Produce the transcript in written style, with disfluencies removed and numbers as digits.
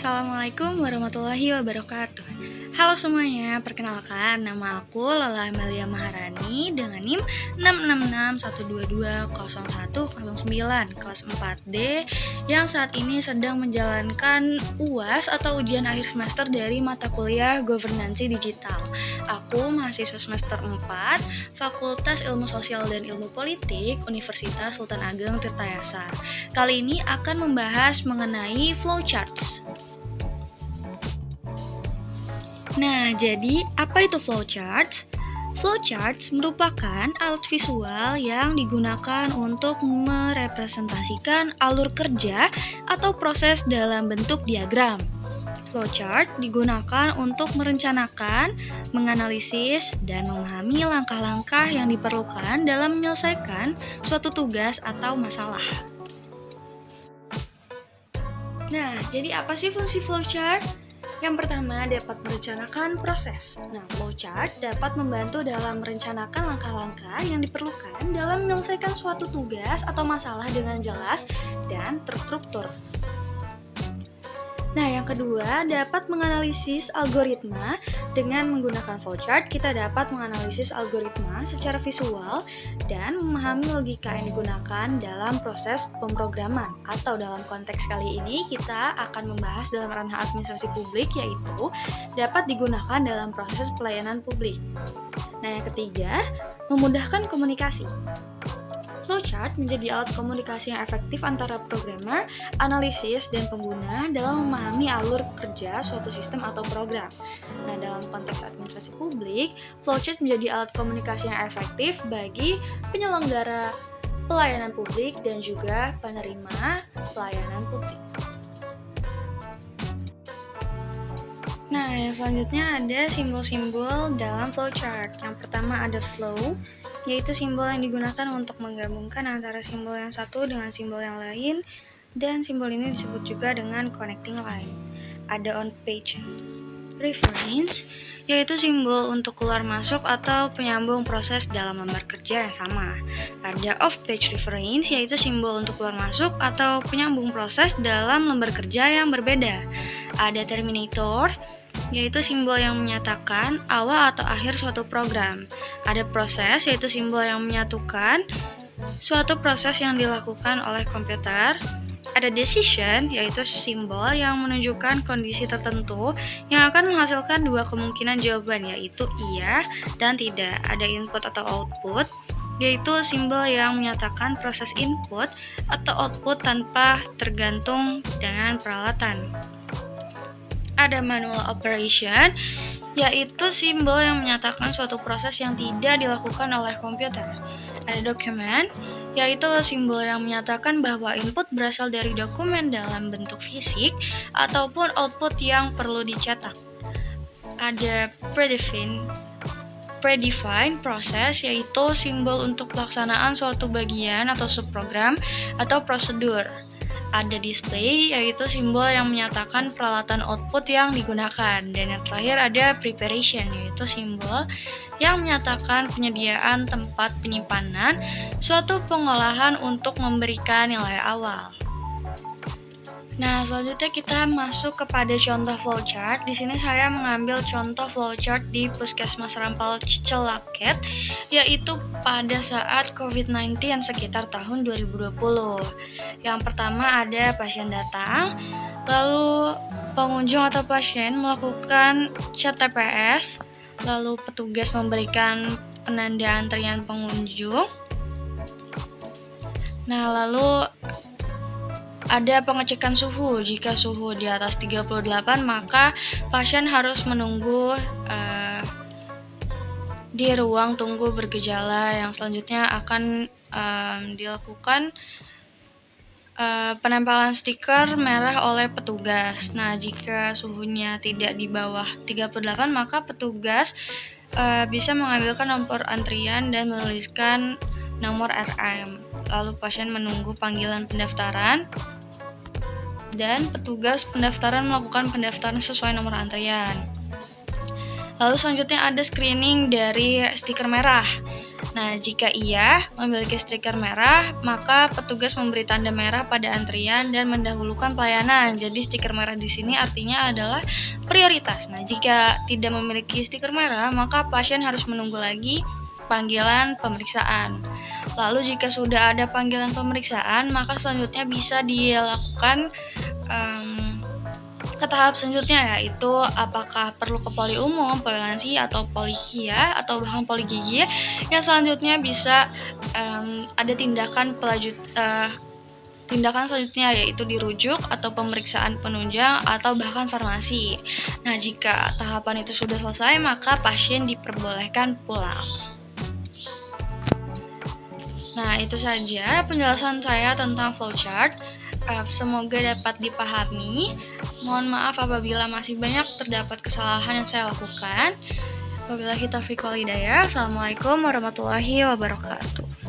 Assalamualaikum warahmatullahi wabarakatuh. Halo semuanya, perkenalkan nama aku Lola Amalia Maharani dengan NIM 66612200109 kelas 4D yang saat ini sedang menjalankan UAS atau ujian akhir semester dari mata kuliah Governansi Digital. Aku mahasiswa semester 4 Fakultas Ilmu Sosial dan Ilmu Politik Universitas Sultan Ageng Tirtayasa. Kali ini akan membahas mengenai flowcharts. Nah, jadi apa itu flowcharts? Flowcharts merupakan alat visual yang digunakan untuk merepresentasikan alur kerja atau proses dalam bentuk diagram. Flowchart digunakan untuk merencanakan, menganalisis, dan memahami langkah-langkah yang diperlukan dalam menyelesaikan suatu tugas atau masalah. Nah, jadi apa sih fungsi flowchart? Yang pertama, dapat merencanakan proses. Nah, flowchart dapat membantu dalam merencanakan langkah-langkah yang diperlukan dalam menyelesaikan suatu tugas atau masalah dengan jelas dan terstruktur. Nah, yang kedua, dapat menganalisis algoritma. Dengan menggunakan flowchart, kita dapat menganalisis algoritma secara visual dan memahami logika yang digunakan dalam proses pemrograman. Atau dalam konteks kali ini, kita akan membahas dalam ranah administrasi publik, yaitu dapat digunakan dalam proses pelayanan publik. Nah, yang ketiga, memudahkan komunikasi. Flowchart menjadi alat komunikasi yang efektif antara programmer, analisis, dan pengguna dalam memahami alur kerja suatu sistem atau program. Nah, dalam konteks administrasi publik, flowchart menjadi alat komunikasi yang efektif bagi penyelenggara pelayanan publik dan juga penerima pelayanan publik. Nah, yang selanjutnya ada simbol-simbol dalam flowchart. Yang pertama ada flow, yaitu simbol yang digunakan untuk menggabungkan antara simbol yang satu dengan simbol yang lain, dan simbol ini disebut juga dengan connecting line. Ada on page reference, yaitu simbol untuk keluar masuk atau penyambung proses dalam lembar kerja yang sama. Ada off page reference, yaitu simbol untuk keluar masuk atau penyambung proses dalam lembar kerja yang berbeda. Ada terminator, yaitu simbol yang menyatakan awal atau akhir suatu program. Ada proses, yaitu simbol yang menyatukan suatu proses yang dilakukan oleh komputer. Ada decision, yaitu simbol yang menunjukkan kondisi tertentu yang akan menghasilkan dua kemungkinan jawaban, yaitu iya dan tidak. Ada input atau output, yaitu simbol yang menyatakan proses input atau output tanpa tergantung dengan peralatan. Ada manual operation, yaitu simbol yang menyatakan suatu proses yang tidak dilakukan oleh komputer. Ada document, yaitu simbol yang menyatakan bahwa input berasal dari dokumen dalam bentuk fisik ataupun output yang perlu dicetak. Ada predefined process, yaitu simbol untuk pelaksanaan suatu bagian atau subprogram atau prosedur. Ada display, yaitu simbol yang menyatakan peralatan output yang digunakan. Dan yang terakhir ada preparation, yaitu simbol yang menyatakan penyediaan tempat penyimpanan suatu pengolahan untuk memberikan nilai awal. Nah, selanjutnya kita masuk kepada contoh flowchart. Di sini saya mengambil contoh flowchart di Puskesmas Rampal Cicelaket, yaitu pada saat COVID-19 sekitar tahun 2020. Yang pertama ada pasien datang, lalu pengunjung atau pasien melakukan chat TPS, lalu petugas memberikan penanda antrian pengunjung. Nah, lalu ada pengecekan suhu. Jika suhu di atas 38, maka pasien harus menunggu di ruang tunggu bergejala. Yang selanjutnya akan dilakukan penempelan stiker merah oleh petugas. Nah, jika suhunya tidak di bawah 38, maka petugas bisa mengambilkan nomor antrian dan menuliskan nomor RM. Lalu pasien menunggu panggilan pendaftaran dan petugas pendaftaran melakukan pendaftaran sesuai nomor antrian. Lalu selanjutnya ada screening dari stiker merah. Nah, jika iya memiliki stiker merah, maka petugas memberi tanda merah pada antrian dan mendahulukan pelayanan. Jadi stiker merah di sini artinya adalah prioritas. Nah, jika tidak memiliki stiker merah, maka pasien harus menunggu lagi panggilan pemeriksaan. Lalu jika sudah ada panggilan pemeriksaan, maka selanjutnya bisa dilakukan ke tahap selanjutnya, yaitu apakah perlu ke poli umum, poli lansia, atau poli KIA, atau bahkan poli gigi. Yang selanjutnya bisa ada tindakan selanjutnya, yaitu dirujuk atau pemeriksaan penunjang atau bahkan farmasi. Nah, jika tahapan itu sudah selesai, maka pasien diperbolehkan pulang. Nah, itu saja penjelasan saya tentang flowchart. Semoga dapat dipahami. Mohon maaf apabila masih banyak terdapat kesalahan yang saya lakukan. Wabillahi taufiq wal hidayah. Assalamualaikum warahmatullahi wabarakatuh.